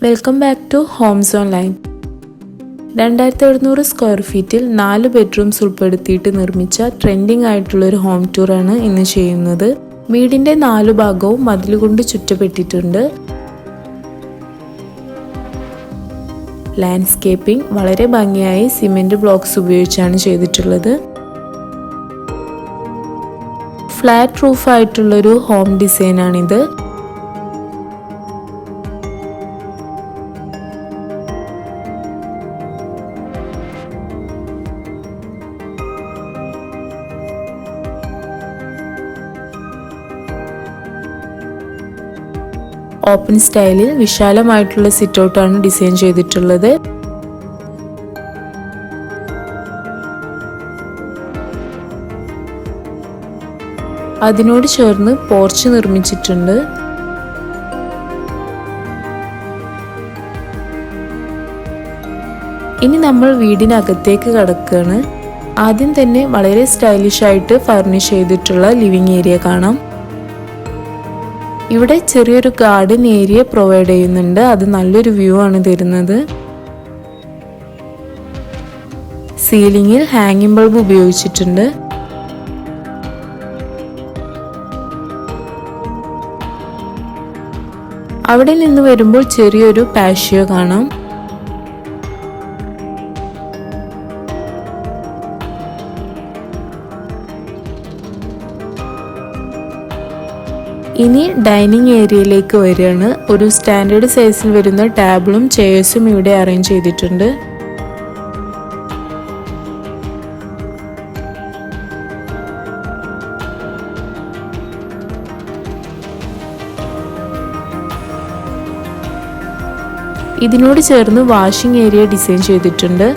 Welcome back to homes online. 2700 square ഫീറ്റിൽ 4 bedrooms ഉൾപ്പെടുത്തിയിട്ട് നിർമ്മിച്ച trending ആയിട്ടുള്ളൊരു ഹോം ടൂറാണ് ഇന്ന് ചെയ്യുന്നത്. വീടിൻ്റെ 4 ഭാഗവും മതിലുകൊണ്ട് ചുറ്റപ്പെട്ടിട്ടുണ്ട്. ലാൻഡ്സ്കേപ്പിംഗ് വളരെ ഭംഗിയായി സിമെന്റ് ബ്ലോക്സ് ഉപയോഗിച്ചാണ് ചെയ്തിട്ടുള്ളത്. ഫ്ലാറ്റ് റൂഫ് ആയിട്ടുള്ളൊരു ഹോം ഡിസൈനാണിത്. ഓപ്പൺ സ്റ്റൈലിൽ വിശാലമായിട്ടുള്ള സിറ്റ് ഔട്ടാണ് ഡിസൈൻ ചെയ്തിട്ടുള്ളത്. അതിനോട് ചേർന്ന് പോർച്ച് നിർമ്മിച്ചിട്ടുണ്ട്. ഇനി നമ്മൾ വീടിനകത്തേക്ക് കടക്കുകയാണ്. ആദ്യം തന്നെ വളരെ സ്റ്റൈലിഷ് ആയിട്ട് ഫർണിഷ് ചെയ്തിട്ടുള്ള ലിവിംഗ് ഏരിയ കാണാം. ഇവിടെ ചെറിയൊരു ഗാർഡൻ ഏരിയ പ്രൊവൈഡ് ചെയ്യുന്നുണ്ട്. അത് നല്ലൊരു വ്യൂ ആണ് തരുന്നത്. സീലിംഗിൽ ഹാങ്ങിങ് ബൾബ് ഉപയോഗിച്ചിട്ടുണ്ട്. അവിടെ നിന്ന് വരുമ്പോൾ ചെറിയൊരു പാഷ്യോ കാണാം. ഇനി ഡൈനിങ് ഏരിയയിലേക്ക് വരികയാണ്. ഒരു സ്റ്റാൻഡേർഡ് സൈസിൽ വരുന്ന ടേബിളും ചെയർസും ഇവിടെ അറേഞ്ച് ചെയ്തിട്ടുണ്ട്. ഇതിനോട് ചേർന്ന് വാഷിംഗ് ഏരിയ ഡിസൈൻ ചെയ്തിട്ടുണ്ട്.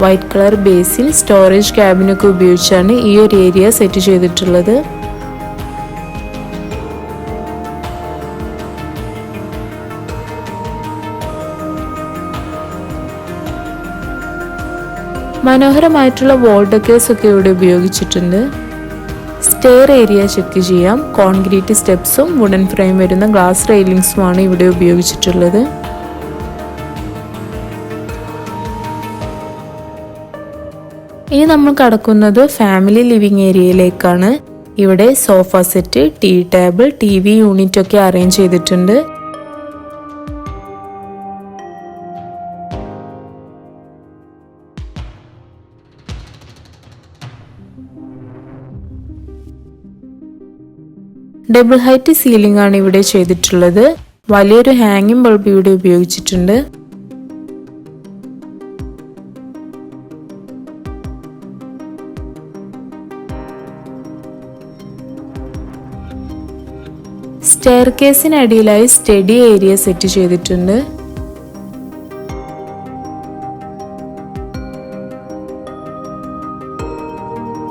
വൈറ്റ് കളർ ബേസിൽ സ്റ്റോറേജ് ക്യാബിനൊക്കെ ഉപയോഗിച്ചാണ് ഈ ഒരു ഏരിയ സെറ്റ് ചെയ്തിട്ടുള്ളത്. മനോഹരമായിട്ടുള്ള വാൾ ഡെക്കേഴ്സ് ഒക്കെ ഇവിടെ ഉപയോഗിച്ചിട്ടുണ്ട്. സ്റ്റെയർ ഏരിയ ചെക്ക് ചെയ്യാം. കോൺക്രീറ്റ് സ്റ്റെപ്സും വുഡൻ ഫ്രെയിം വരുന്ന ഗ്ലാസ് റെയിലിംഗ്സുമാണ് ഇവിടെ ഉപയോഗിച്ചിട്ടുള്ളത്. ഇനി നമ്മൾ കടക്കുന്നത് ഫാമിലി ലിവിംഗ് ഏരിയയിലേക്കാണ്. ഇവിടെ sofa set, tea table, TV unit ഒക്കെ അറേഞ്ച് ചെയ്തിട്ടുണ്ട്. ഡബിൾ ഹൈറ്റ് സീലിംഗ് ആണ് ഇവിടെ ചെയ്തിട്ടുള്ളത്. വലിയൊരു ഹാങ്ങിങ് ബൾബ് ഇവിടെ ഉപയോഗിച്ചിട്ടുണ്ട്. സ്റ്റെയർകേസിനടിയിലായി സ്റ്റഡി ഏരിയ സെറ്റ് ചെയ്തിട്ടുണ്ട്.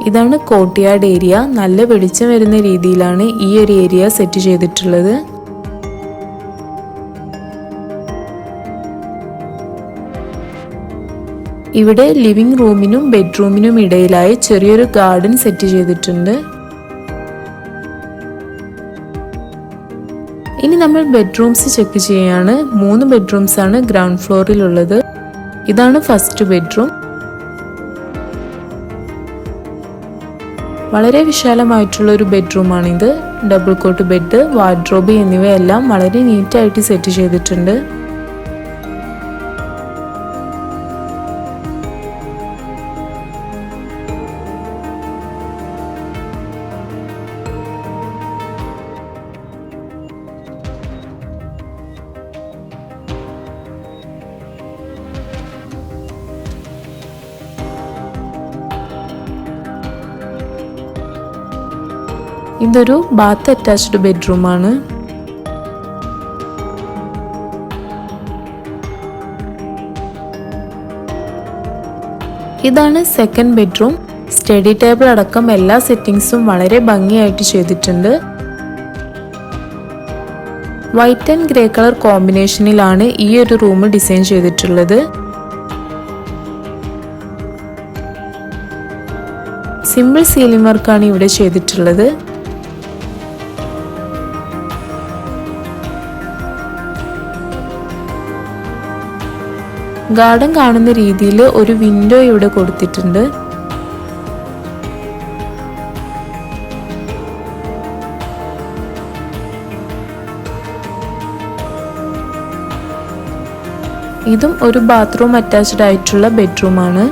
ഇതാണ് കോർട്ട്യാർഡ് ഏരിയ. നല്ല വെളിച്ചം വരുന്ന രീതിയിലാണ് ഈ ഒരു ഏരിയ സെറ്റ് ചെയ്തിട്ടുള്ളത്. ഇവിടെ ലിവിംഗ് റൂമിനും ബെഡ്റൂമിനും ഇടയിലായി ചെറിയൊരു ഗാർഡൻ സെറ്റ് ചെയ്തിട്ടുണ്ട്. ഇനി നമ്മൾ ബെഡ്റൂംസ് ചെക്ക് ചെയ്യാണ്. 3 ബെഡ്റൂംസ് ആണ് ഗ്രൗണ്ട് ഫ്ലോറിലുള്ളത്. ഇതാണ് ഫസ്റ്റ് ബെഡ്റൂം. വളരെ വിശാലമായിട്ടുള്ള ഒരു ബെഡ്റൂമാണിത്. ഡബിൾ കോട്ട് ബെഡ്, വാർഡ്രോബ് എന്നിവയെല്ലാം വളരെ നീറ്റായിട്ട് സെറ്റ് ചെയ്തിട്ടുണ്ട്. ഇതൊരു ബാത്ത് അറ്റാച്ച്ഡ് ബെഡ്റൂമാണ്. ഇതാണ് സെക്കൻഡ് ബെഡ്റൂം. സ്റ്റഡി ടേബിൾ അടക്കം എല്ലാ സെറ്റിംഗ്സും വളരെ ഭംഗിയായിട്ട് ചെയ്തിട്ടുണ്ട്. വൈറ്റ് ആൻഡ് ഗ്രേ കളർ കോമ്പിനേഷനിലാണ് ഈ ഒരു റൂം ഡിസൈൻ ചെയ്തിട്ടുള്ളത്. സിമ്പിൾ സീലിംഗ് വർക്കാണ് ഇവിടെ ചെയ്തിട്ടുള്ളത്. ഗാർഡൻ കാണുന്ന രീതിയിൽ ഒരു വിൻഡോ ഇവിടെ കൊടുത്തിട്ടുണ്ട്. ഇതും ഒരു ബാത്റൂം അറ്റാച്ച്ഡ് ആയിട്ടുള്ള ബെഡ്റൂമാണ്.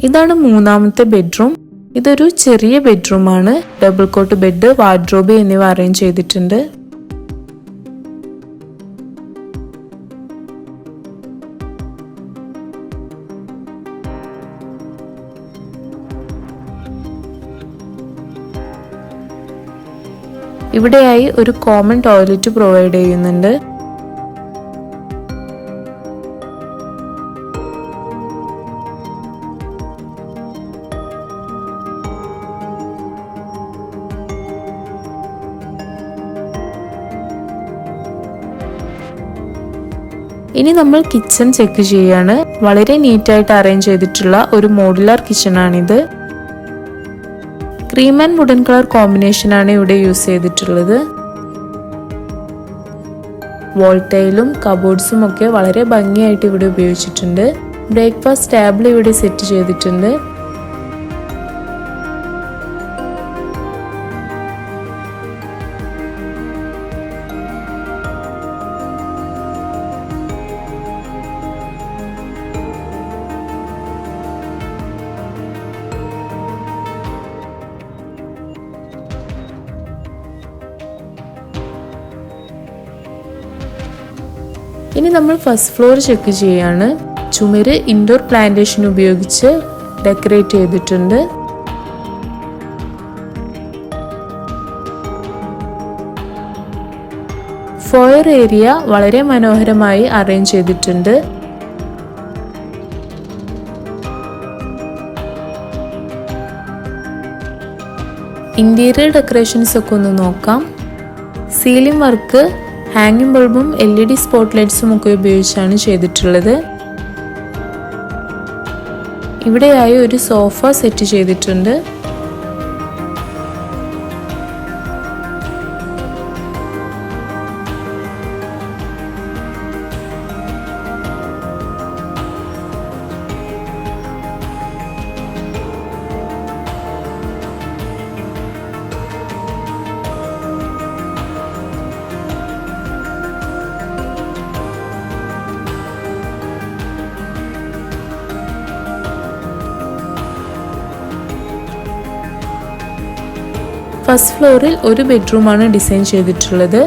ഇതാണ് മൂന്നാമത്തെ ബെഡ്റൂം. ഇതൊരു ചെറിയ ബെഡ്റൂമാണ്. ഡബിൾ കോട്ട് ബെഡ്, വാർഡ്രോബ് എന്നിവ അറേഞ്ച് ചെയ്തിട്ടുണ്ട്. ഇവിടെയായി ഒരു കോമൺ ടോയ്ലറ്റ് പ്രൊവൈഡ് ചെയ്യുന്നുണ്ട്. ഇനി നമ്മൾ കിച്ചൺ ചെക്ക് ചെയ്യാണ്. വളരെ നീറ്റായിട്ട് അറേഞ്ച് ചെയ്തിട്ടുള്ള ഒരു മോഡുലാർ കിച്ചൺ ആണിത്. Cream and wooden colour combination ആണ് ഇവിടെ യൂസ് ചെയ്തിട്ടുള്ളത്. വോൾ ടൈലും കബോർഡ്സും ഒക്കെ വളരെ ഭംഗിയായിട്ട് ഇവിടെ ഉപയോഗിച്ചിട്ടുണ്ട്. ബ്രേക്ക്ഫാസ്റ്റ് ടേബിൾ ഇവിടെ സെറ്റ് ചെയ്തിട്ടുണ്ട്. ഇനി നമ്മൾ ഫസ്റ്റ് ഫ്ലോർ ചെക്ക് ചെയ്യാണ്. ചുമര് ഇൻഡോർ പ്ലാന്റേഷൻ ഉപയോഗിച്ച് ഡെക്കറേറ്റ് ചെയ്തിട്ടുണ്ട്. ഫോയർ ഏരിയ വളരെ മനോഹരമായി അറേഞ്ച് ചെയ്തിട്ടുണ്ട്. ഇന്റീരിയർ ഡെക്കറേഷൻസ് ഒക്കെ ഒന്ന് നോക്കാം. സീലിംഗ് വർക്ക് ഹാങ്ങിങ് ബൾബും LED സ്പോട്ട് ലൈറ്റ്സും ഒക്കെ ഉപയോഗിച്ചാണ് ചെയ്തിട്ടുള്ളത്. ഇവിടെയായി ഒരു സോഫ സെറ്റ് ചെയ്തിട്ടുണ്ട്. ഫസ്റ്റ് ഫ്ലോറിൽ ഒരു ബെഡ്റൂമാണ് ഡിസൈൻ ചെയ്തിട്ടുള്ളത്.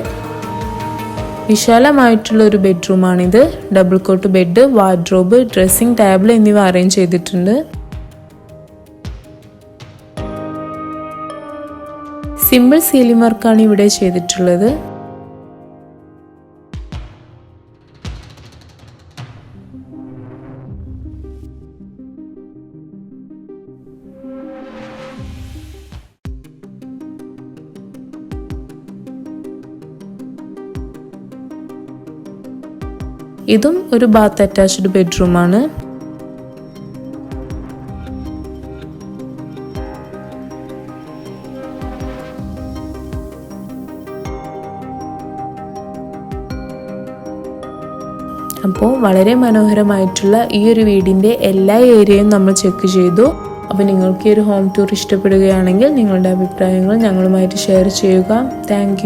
വിശാലമായിട്ടുള്ള ഒരു ബെഡ്റൂമാണിത്. Double cot bed, wardrobe, dressing table എന്നിവ അറേഞ്ച് ചെയ്തിട്ടുണ്ട്. സിമ്പിൾ സീലിംഗ് വർക്കാണ് ഇവിടെ ചെയ്തിട്ടുള്ളത്. ഇതും ഒരു ബാത്ത് അറ്റാച്ച്ഡ് ബെഡ്റൂമാണ്. അപ്പോൾ വളരെ മനോഹരമായിട്ടുള്ള ഈ ഒരു വീടിൻ്റെ എല്ലാ ഏരിയയും നമ്മൾ ചെക്ക് ചെയ്തു. അപ്പോൾ നിങ്ങൾക്ക് ഈ ഒരു ഹോം ടൂർ ഇഷ്ടപ്പെടുകയാണെങ്കിൽ നിങ്ങളുടെ അഭിപ്രായങ്ങൾ ഞങ്ങളുമായിട്ട് ഷെയർ ചെയ്യുക. താങ്ക്